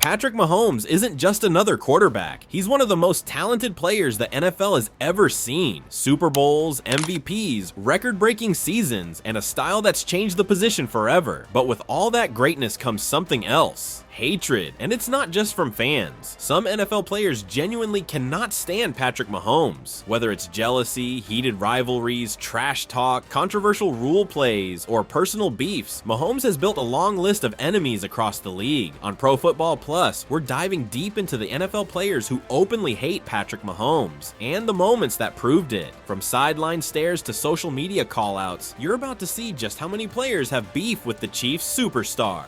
Patrick Mahomes isn't just another quarterback. He's one of the most talented players the NFL has ever seen. Super Bowls, MVPs, record-breaking seasons, and a style that's changed the position forever. But with all that greatness comes something else. Hatred, and it's not just from fans. Some NFL players genuinely cannot stand Patrick Mahomes. Whether it's jealousy, heated rivalries, trash talk, controversial rule plays, or personal beefs, Mahomes has built a long list of enemies across the league. On Pro Football Plus, we're diving deep into the NFL players who openly hate Patrick Mahomes, and the moments that proved it. From sideline stares to social media callouts, you're about to see just how many players have beef with the Chiefs superstar.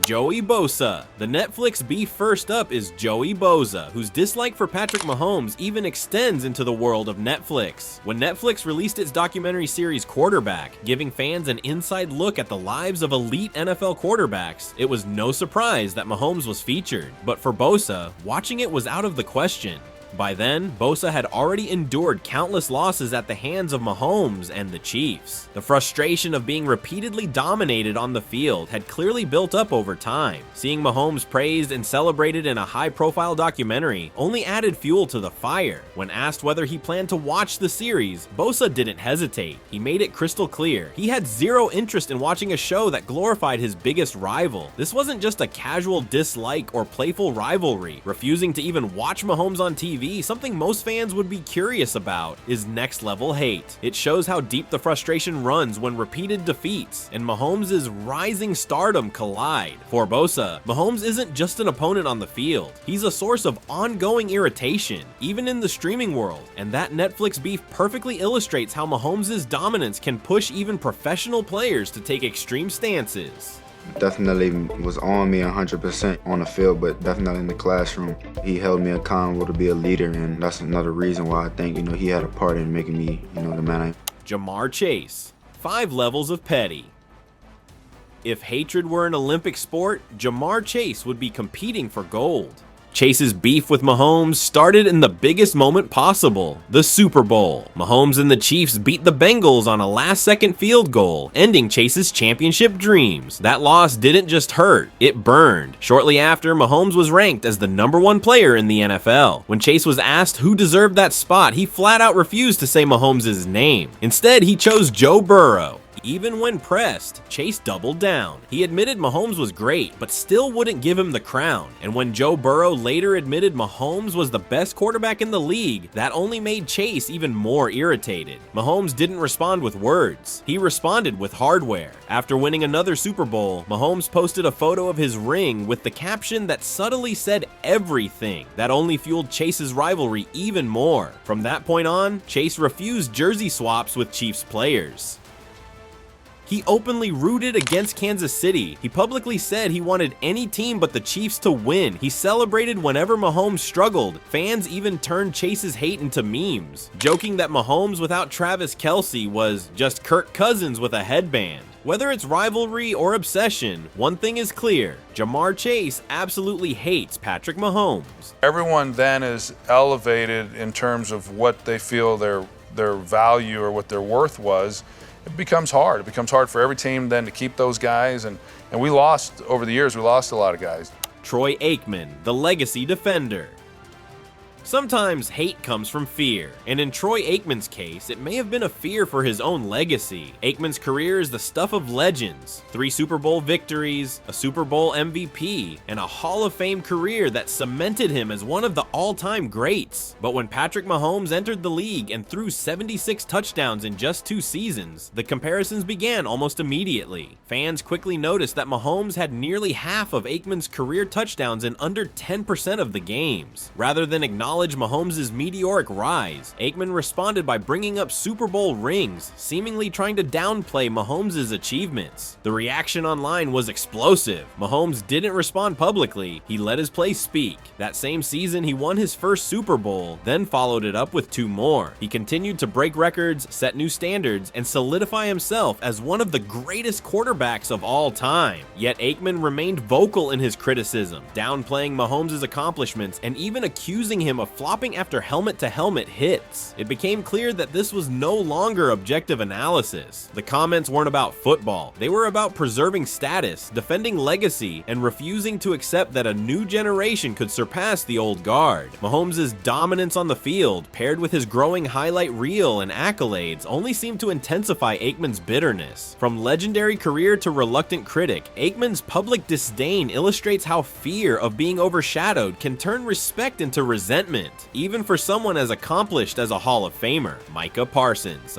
Joey Bosa. The Netflix beef first up is Joey Bosa, whose dislike for Patrick Mahomes even extends into the world of Netflix. When Netflix released its documentary series Quarterback, giving fans an inside look at the lives of elite NFL quarterbacks, it was no surprise that Mahomes was featured. But for Bosa, watching it was out of the question. By then, Bosa had already endured countless losses at the hands of Mahomes and the Chiefs. The frustration of being repeatedly dominated on the field had clearly built up over time. Seeing Mahomes praised and celebrated in a high-profile documentary only added fuel to the fire. When asked whether he planned to watch the series, Bosa didn't hesitate. He made it crystal clear. He had zero interest in watching a show that glorified his biggest rival. This wasn't just a casual dislike or playful rivalry. Refusing to even watch Mahomes on TV, something most fans would be curious about, is next level hate. It shows how deep the frustration runs when repeated defeats and Mahomes' rising stardom collide. For Bosa, Mahomes isn't just an opponent on the field. He's a source of ongoing irritation, even in the streaming world, and that Netflix beef perfectly illustrates how Mahomes' dominance can push even professional players to take extreme stances. Definitely was on me 100% on the field, but definitely in the classroom. He held me accountable to be a leader, and that's another reason why I think, he had a part in making me, the man I am. Ja'Marr Chase. 5 levels of petty. If hatred were an Olympic sport, Ja'Marr Chase would be competing for gold. Chase's beef with Mahomes started in the biggest moment possible, the Super Bowl. Mahomes and the Chiefs beat the Bengals on a last-second field goal, ending Chase's championship dreams. That loss didn't just hurt, it burned. Shortly after, Mahomes was ranked as the #1 player in the NFL. When Chase was asked who deserved that spot, he flat-out refused to say Mahomes' name. Instead, he chose Joe Burrow. Even when pressed, Chase doubled down. He admitted Mahomes was great, but still wouldn't give him the crown. And when Joe Burrow later admitted Mahomes was the best quarterback in the league, that only made Chase even more irritated. Mahomes didn't respond with words. He responded with hardware. After winning another Super Bowl, Mahomes posted a photo of his ring with the caption that subtly said everything. That only fueled Chase's rivalry even more. From that point on, Chase refused jersey swaps with Chiefs players. He openly rooted against Kansas City. He publicly said he wanted any team but the Chiefs to win. He celebrated whenever Mahomes struggled. Fans even turned Chase's hate into memes, joking that Mahomes without Travis Kelce was just Kirk Cousins with a headband. Whether it's rivalry or obsession, one thing is clear: Ja'Marr Chase absolutely hates Patrick Mahomes. Everyone then is elevated in terms of what they feel their value or what their worth was. It becomes hard. It becomes hard for every team then to keep those guys, and we lost over the years. We lost a lot of guys. Troy Aikman, the legacy defender. Sometimes hate comes from fear, and in Troy Aikman's case, it may have been a fear for his own legacy. Aikman's career is the stuff of legends: 3 Super Bowl victories, a Super Bowl MVP, and a Hall of Fame career that cemented him as one of the all-time greats. But when Patrick Mahomes entered the league and threw 76 touchdowns in just 2 seasons, the comparisons began almost immediately. Fans quickly noticed that Mahomes had nearly half of Aikman's career touchdowns in under 10% of the games. Rather than acknowledge Mahomes' meteoric rise, Aikman responded by bringing up Super Bowl rings, seemingly trying to downplay Mahomes' achievements. The reaction online was explosive. Mahomes didn't respond publicly, he let his play speak. That same season, he won his first Super Bowl, then followed it up with 2 more. He continued to break records, set new standards, and solidify himself as one of the greatest quarterbacks of all time. Yet Aikman remained vocal in his criticism, downplaying Mahomes' accomplishments and even accusing him of flopping after helmet-to-helmet hits. It became clear that this was no longer objective analysis. The comments weren't about football. They were about preserving status, defending legacy, and refusing to accept that a new generation could surpass the old guard. Mahomes' dominance on the field, paired with his growing highlight reel and accolades, only seemed to intensify Aikman's bitterness. From legendary career to reluctant critic, Aikman's public disdain illustrates how fear of being overshadowed can turn respect into resentment, even for someone as accomplished as a Hall of Famer. Micah Parsons,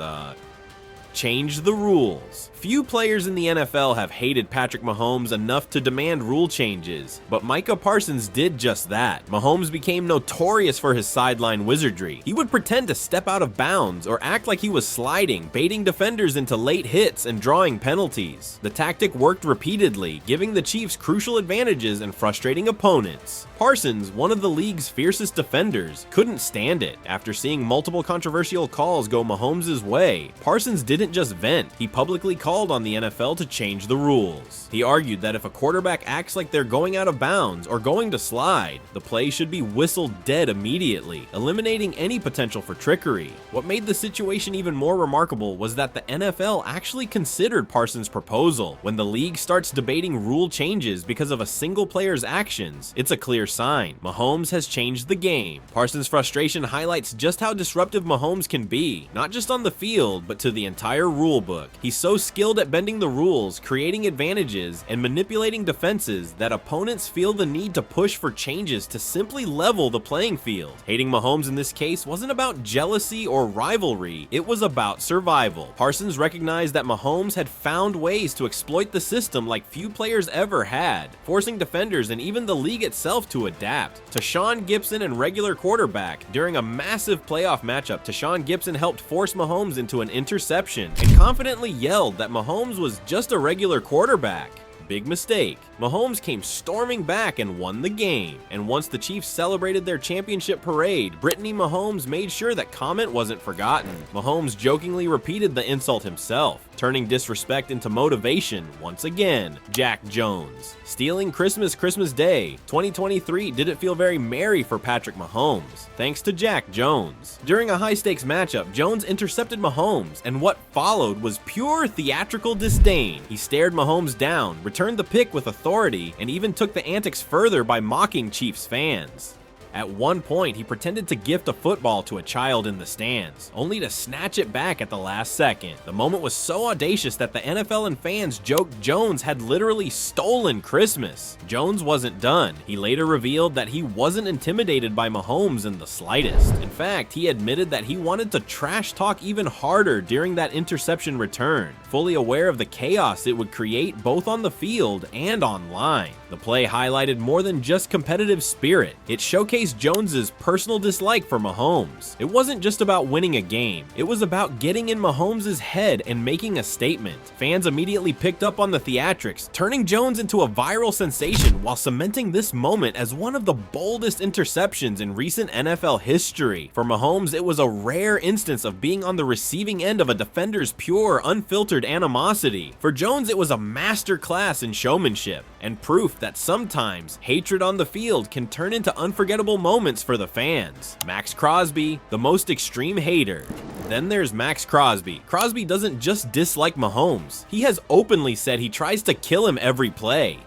change the rules. Few players in the NFL have hated Patrick Mahomes enough to demand rule changes, but Micah Parsons did just that. Mahomes became notorious for his sideline wizardry. He would pretend to step out of bounds or act like he was sliding, baiting defenders into late hits and drawing penalties. The tactic worked repeatedly, giving the Chiefs crucial advantages and frustrating opponents. Parsons, one of the league's fiercest defenders, couldn't stand it. After seeing multiple controversial calls go Mahomes' way, Parsons didn't just vent, he publicly called on the NFL to change the rules. He argued that if a quarterback acts like they're going out of bounds or going to slide, the play should be whistled dead immediately, eliminating any potential for trickery. What made the situation even more remarkable was that the NFL actually considered Parsons' proposal. When the league starts debating rule changes because of a single player's actions, it's a clear sign. Mahomes has changed the game. Parsons' frustration highlights just how disruptive Mahomes can be, not just on the field, but to the entire rule book. He's so skilled at bending the rules, creating advantages, and manipulating defenses that opponents feel the need to push for changes to simply level the playing field. Hating Mahomes in this case wasn't about jealousy or rivalry, it was about survival. Parsons recognized that Mahomes had found ways to exploit the system like few players ever had, forcing defenders and even the league itself to adapt. Tashawn Gibson and regular quarterback. During a massive playoff matchup, Tashawn Gibson helped force Mahomes into an interception and confidently yelled that Mahomes was just a regular quarterback. Big mistake. Mahomes came storming back and won the game. And once the Chiefs celebrated their championship parade, Brittany Mahomes made sure that comment wasn't forgotten. Mahomes jokingly repeated the insult himself, turning disrespect into motivation once again. Jack Jones. Stealing Christmas Day. 2023 didn't feel very merry for Patrick Mahomes, thanks to Jack Jones. During a high-stakes matchup, Jones intercepted Mahomes, and what followed was pure theatrical disdain. He stared Mahomes down, returned the pick with authority, and even took the antics further by mocking Chiefs fans. At one point, he pretended to gift a football to a child in the stands, only to snatch it back at the last second. The moment was so audacious that the NFL and fans joked Jones had literally stolen Christmas. Jones wasn't done. He later revealed that he wasn't intimidated by Mahomes in the slightest. In fact, he admitted that he wanted to trash talk even harder during that interception return, fully aware of the chaos it would create both on the field and online. The play highlighted more than just competitive spirit. It showcased Jones's personal dislike for Mahomes. It wasn't just about winning a game. It was about getting in Mahomes' head and making a statement. Fans immediately picked up on the theatrics, turning Jones into a viral sensation while cementing this moment as one of the boldest interceptions in recent NFL history. For Mahomes, it was a rare instance of being on the receiving end of a defender's pure, unfiltered animosity. For Jones, it was a masterclass in showmanship and proof that sometimes hatred on the field can turn into unforgettable moments for the fans. Max Crosby, the most extreme hater. Then there's Max Crosby. Crosby doesn't just dislike Mahomes. He has openly said he tries to kill him every play.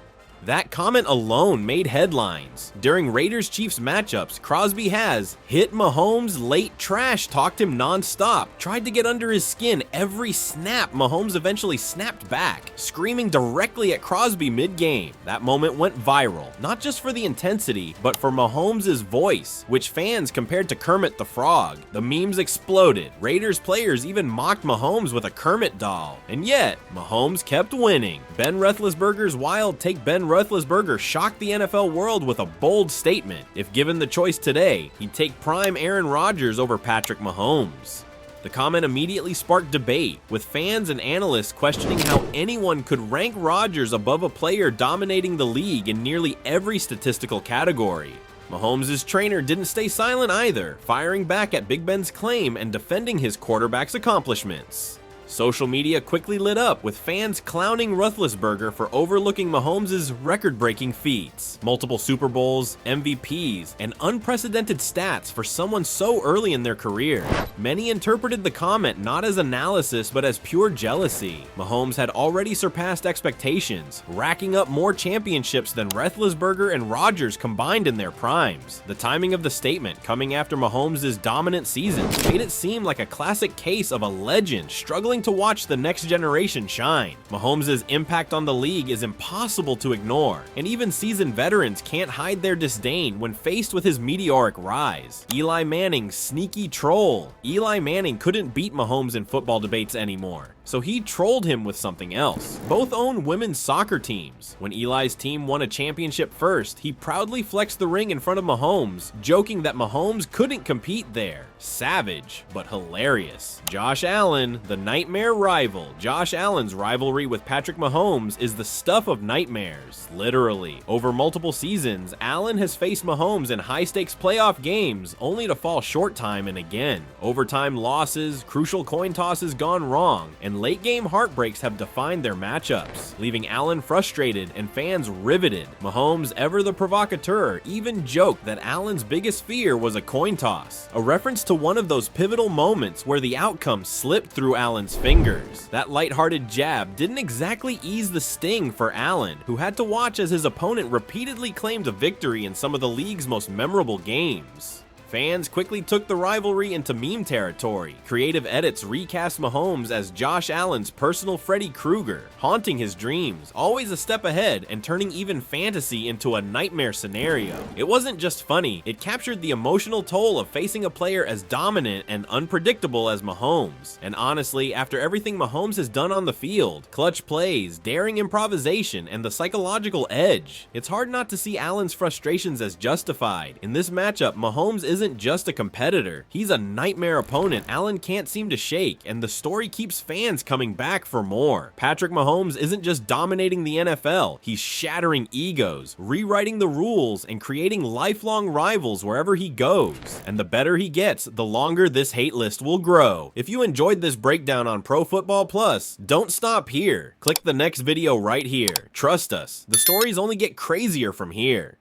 That comment alone made headlines. During Raiders-Chiefs matchups, Crosby has hit Mahomes late, trash talked him non-stop, tried to get under his skin every snap. Mahomes eventually snapped back, screaming directly at Crosby mid-game. That moment went viral, not just for the intensity, but for Mahomes' voice, which fans compared to Kermit the Frog. The memes exploded. Raiders players even mocked Mahomes with a Kermit doll. And yet, Mahomes kept winning. Ben Roethlisberger's wild take. Ben Roethlisberger shocked the NFL world with a bold statement. If given the choice today, he'd take prime Aaron Rodgers over Patrick Mahomes. The comment immediately sparked debate, with fans and analysts questioning how anyone could rank Rodgers above a player dominating the league in nearly every statistical category. Mahomes' trainer didn't stay silent either, firing back at Big Ben's claim and defending his quarterback's accomplishments. Social media quickly lit up with fans clowning Roethlisberger for overlooking Mahomes' record-breaking feats, multiple Super Bowls, MVPs, and unprecedented stats for someone so early in their career. Many interpreted the comment not as analysis but as pure jealousy. Mahomes had already surpassed expectations, racking up more championships than Roethlisberger and Rodgers combined in their primes. The timing of the statement, coming after Mahomes' dominant seasons, made it seem like a classic case of a legend struggling to watch the next generation shine. Mahomes' impact on the league is impossible to ignore, and even seasoned veterans can't hide their disdain when faced with his meteoric rise. Eli Manning's sneaky troll. Eli Manning couldn't beat Mahomes in football debates anymore, so he trolled him with something else. Both own women's soccer teams. When Eli's team won a championship first, he proudly flexed the ring in front of Mahomes, joking that Mahomes couldn't compete there. Savage, but hilarious. Josh Allen, the nightmare rival. Josh Allen's rivalry with Patrick Mahomes is the stuff of nightmares, literally. Over multiple seasons, Allen has faced Mahomes in high-stakes playoff games, only to fall short time and again. Overtime losses, crucial coin tosses gone wrong, and late-game heartbreaks have defined their matchups, leaving Allen frustrated and fans riveted. Mahomes, ever the provocateur, even joked that Allen's biggest fear was a coin toss, a reference to one of those pivotal moments where the outcome slipped through Allen's fingers. That lighthearted jab didn't exactly ease the sting for Allen, who had to watch as his opponent repeatedly claimed a victory in some of the league's most memorable games. Fans quickly took the rivalry into meme territory. Creative edits recast Mahomes as Josh Allen's personal Freddy Krueger, haunting his dreams, always a step ahead and turning even fantasy into a nightmare scenario. It wasn't just funny, it captured the emotional toll of facing a player as dominant and unpredictable as Mahomes. And honestly, after everything Mahomes has done on the field, clutch plays, daring improvisation, and the psychological edge, it's hard not to see Allen's frustrations as justified. In this matchup, Mahomes isn't just a competitor, he's a nightmare opponent Allen can't seem to shake, and the story keeps fans coming back for more. Patrick Mahomes isn't just dominating the NFL, he's shattering egos, rewriting the rules, and creating lifelong rivals wherever he goes. And the better he gets, the longer this hate list will grow. If you enjoyed this breakdown on Pro Football Plus, don't stop here. Click the next video right here. Trust us, the stories only get crazier from here.